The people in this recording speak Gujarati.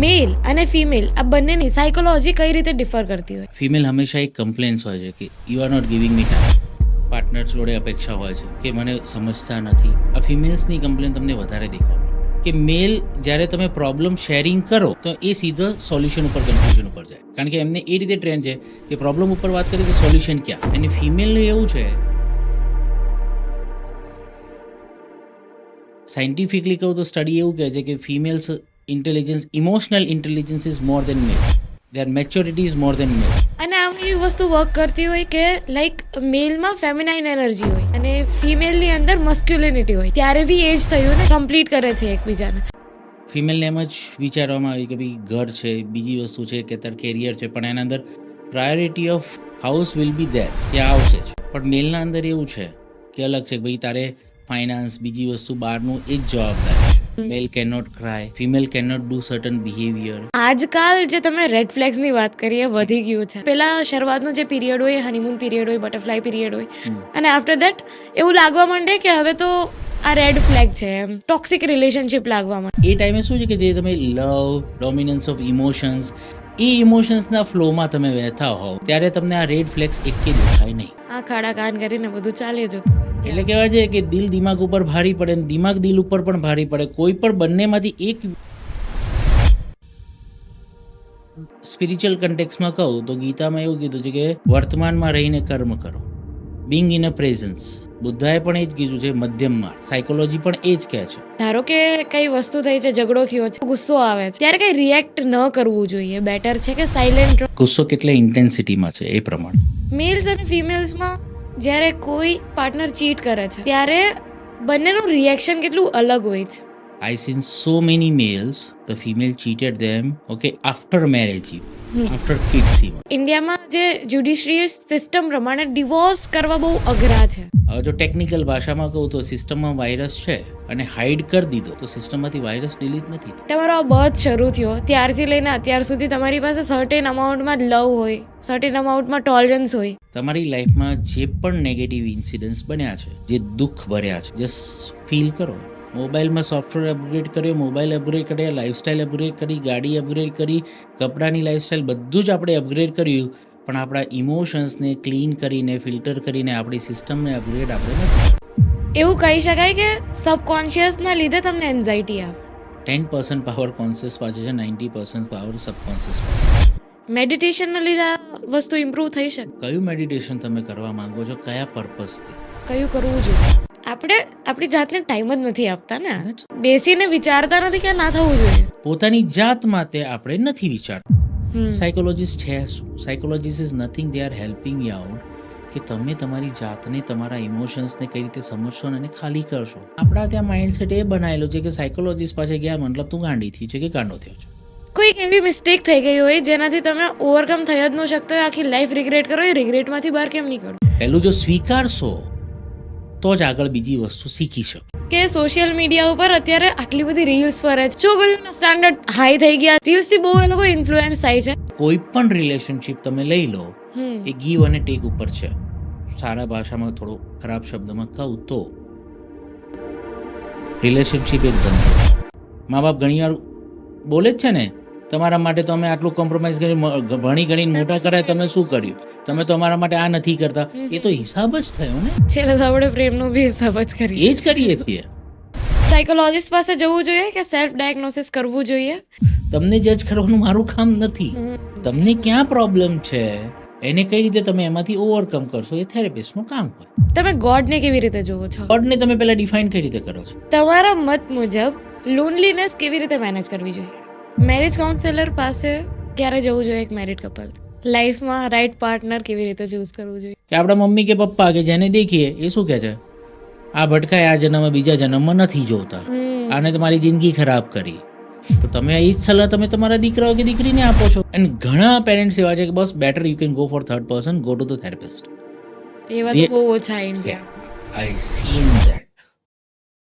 મેલ અને ફિમેલ આ બંનેની સાયકોલોજી કઈ રીતે ડિફર કરતી હોય? ફિમેલ હંમેશા એક કમ્પ્લેન્સ હોય છે કે you are not giving me time. Partner જોડે અપેક્ષા હોય છે કે મને સમજતા નથી. આ ફિમેલ્સની કમ્પ્લેન તમને વધારે દેખવા મળે કે મેલ જ્યારે તમે પ્રોબ્લેમ શેરિંગ કરો તો એ સીધો સોલ્યુશન ઉપર કન્ફ્યુઝન ઉપર જાય, કારણ કે એમને એ રીતે ટ્રેન્ડ છે કે પ્રોબ્લેમ ઉપર વાત કરીએ તો સોલ્યુશન ક્યાં. અને ફિમેલને એવું છે, સાયન્ટિફિકલી કહું તો સ્ટડી એવું કહે છે કે females intelligence, emotional intelligence is more than male, their maturity is more than male. અને આમ એવી વસ્તુ વર્ક કરતી હોય કે લાઈક મેલમાં ફેમિનાઇન એનર્જી હોય અને ફિમેલની અંદર મસ્ક્યુલિનિટી હોય, ત્યારે બી એજ થયું ને કમ્પ્લીટ કરે છે એકબીજાને. ફિમેલને એમ જ વિચારવામાં આવે કે ભાઈ ઘર છે, બીજી વસ્તુ છે કે તાર કેરિયર છે, પણ એના અંદર priority of house will be there, ત્યાં આવશે જ. પણ મેલના અંદર એવું છે કે અલગ છે કે ભાઈ તારે ફાઇનાન્સ, બીજી વસ્તુ બહારનું એ જ જવાબદાર છે. Male can not cry, female can not do certain behaviour. આજકાલ જે તમે રેડ ફ્લેગ્સ ની વાત કરીએ વધી ગયું છે. પેલા શરૂઆતનો જે પીરિયડ હોય, હનીમૂન પીરિયડ હોય, બટરફ્લાય પીરિયડ હોય, અને આફ્ટર દેટ એવું લાગવા માંડે કે હવે તો આ રેડ ફ્લેગ છે, એમ ટોક્સિક રિલેશનશિપ લાગવા માંડે. એ ટાઈમે શું છે કે જે તમે લવ, ડોમિનન્સ ઓફ ઇમોશન્સ, એ ઇમોશન્સના ફ્લોમાં તમે વહેતા હોવ ત્યારે તમને આ રેડ ફ્લેગ્સ એકે દેખાય નહીં. આ ખાડા કાન કરીને બધું ચાલે જતું. એટલે કહેવાય છે કે દિલ દિમાગ ઉપર ભારી પડે ને દિમાગ દિલ ઉપર પણ ભારી પડે. કોઈ પણ બંનેમાંથી એક સ્પિરિચ્યુઅલ કન્ટેક્સમાં કહું તો ગીતામાં એવું કીધું છે કે વર્તમાનમાં રહીને કર્મ કરો, બિંગ ઇન અ પ્રેઝન્સ. બુદ્ધાએ પણ એ જ કીધું છે, મધ્યમ માર્ગ. સાયકોલોજી પણ એ જ કહે છે. ધારો કે કઈ વસ્તુ થઈ છે, ઝઘડો થયો છે, ગુસ્સો આવે છે, ત્યારે કઈ રિએક્ટ ન કરવું જોઈએ. બેટર છે કે સાયલેન્ટ. ગુસ્સો કેટલા ઇન્ટેન્સિટીમાં છે એ પ્રમાણે. મેલ્સ અને ફિમેલ્સમાં જ્યારે કોઈ પાર્ટનર ચીટ કરે છે ત્યારે બંનેનું રિએક્શન કેટલું અલગ હોય છે. I seen so many males, the female cheated them, okay, after marriage even, after kids even. ઇન્ડિયામાં જે જ્યુડિશિયરી સિસ્ટમ પ્રમાણે ડિવોર્સ કરવા બહુ અઘરા છે. હવે જો ટેકનિકલ ભાષામાં કહું તો સિસ્ટમમાં વાયરસ છે અને હાઇડ કરી દીધો તો સિસ્ટમમાંથી વાયરસ ડિલીટ નથી. તમારો આ બર્થ શરૂ થયો ત્યારથી લઈને અત્યાર સુધી તમારી પાસે સર્ટેન અમાઉન્ટમાં લવ હોય, સર્ટેન અમાઉન્ટમાં ટોલરન્સ હોય. તમારી લાઈફમાં જે પણ નેગેટિવ ઇન્સિડન્ટ્સ બન્યા છે, જે દુઃખ ભર્યા છે, જસ્ટ ફીલ કરો. મોબાઈલમાં સોફ્ટવેર અપગ્રેડ કર્યો, મોબાઈલ અપગ્રેડ કર્યા, લાઈફસ્ટાઈલ અપગ્રેડ કરી, ગાડી અપગ્રેડ કરી, કપડાની લાઈફસ્ટાઈલ બધું જ આપણે અપગ્રેડ કર્યું, પણ આપણા ઇમોશન્સને ક્લીન કરીને, ફિલ્ટર કરીને આપણી સિસ્ટમને અપગ્રેડ આપણે નથી. એવું કહી શકાય કે સબકોન્શિયસના લીધે તમને એન્ઝાઇટી આવે. 10% પાવર કોન્શિયસ પાસે છે, 90% પાવર સબકોન્શિયસ પાસે. મેડિટેશનના લીધે આ વસ્તુ ઇમ્પ્રૂવ થઈ શકે. કયું મેડિટેશન તમે કરવા માંગો છો, કયા પર્પઝથી, કયું કરવું જોઈએ? આપણે આપણી જાતને ટાઈમ જ નથી આપતા ને, બેસીને વિચારતા નથી કે ના થવું જોઈએ. પોતાની જાત માટે આપણે નથી વિચારતા. સાયકોલોજીસ્ટ છે શું? Psychologist is nothing, they are helping you out કે તમે તમારી જાતને, તમારા ઇમોશન્સને કઈ રીતે સમજશો અને ખાલી કરશો. આપણા ત્યાં માઇન્ડસેટ એ બનાવેલો છે કે સાયકોલોજીસ્ટ પાસે ગયા મતલબ તું ગાંડી થઈ છે કે ગાંડો થયો છે. કોઈક એવી મિસ્ટેક થઈ ગઈ હોય જેનાથી તમે ઓવરકમ થઈ જ ન શકતો હોય, આખી લાઈફ રિગ્રેટ કરો, એ રિગ્રેટમાંથી બહાર કેમ નીકળો? પહેલું જો સ્વીકારશો તો જ આગળ બીજી વસ્તુ શીખી શકો. કે સોશિયલ મીડિયા ઉપર અત્યારે આટલી બધી રીલ્સ ફરે છે, છોકરીઓના સ્ટાન્ડર્ડ હાઈ થઈ ગયા, રીલ્સથી બહુ એ લોકો ઇન્ફ્લુઅન્સ થાય છે. કોઈ પણ રિલેશનશિપ તમે લઈ લો, એ ગીવ અને ટેક ઉપર છે. સારા ભાષામાં, થોડો ખરાબ શબ્દમાં કહું તો રિલેશનશિપ એક ધંધો. મા બાપ ઘણીવાર બોલે જ છે ને, તમારા માટે તો અમે આટલું કોમ્પ્રોમાઇઝ કરી, ભણી ગણીને મોટા કર્યા, તમે શું કર્યું? તમે તો અમારા માટે આ નથી કરતા. એ તો હિસાબ જ થયો ને. છેલ્લે તો આપણે પ્રેમનો બી હિસાબ જ કરીએ. એ જ કરીએ છીએ. સાયકોલોજીસ્ટ પાસે જવું જોઈએ કે સેલ્ફ ડાયગ્નોસિસ કરવું જોઈએ? તમને જજ કરવાનું મારું કામ નથી. તમને ક્યાં પ્રોબ્લેમ છે, એને કઈ રીતે તમે એમાંથી ઓવરકમ કરશો, એ થેરેપિસ્ટનું કામ હોય. તમે ગોડને કેવી રીતે જુઓ છો? ગોડને તમે પહેલા ડિફાઇન કઈ રીતે કરો છો? તમારા મત મુજબ લોનલીનેસ કેવી રીતે મેનેજ કરવી જોઈએ? મેરેજ કાઉન્સેલર પાસે ક્યારે જવું જોઈએ એક મેરિડ કપલ? લાઈફમાં રાઈટ પાર્ટનર કેવી રીતે ચૂઝ કરવું જોઈએ? કે આપણા મમ્મી કે પપ્પા કે જેને દેખીએ એ શું કહે છે, આ ભટકાય, આ જન્મમાં બીજા જન્મમાં નથી જોતા, આને તમારી જિંદગી ખરાબ કરી. તો તમે એ જ સલાહ તમે તમારા દીકરાઓ કે દીકરીને આપો છો. અને ઘણા પેરેન્ટ્સ એવા છે કે બસ better you can go for third person, go to the therapist. એવા તો બહુ ઓછા ઇન્ડિયા. આઈ સીન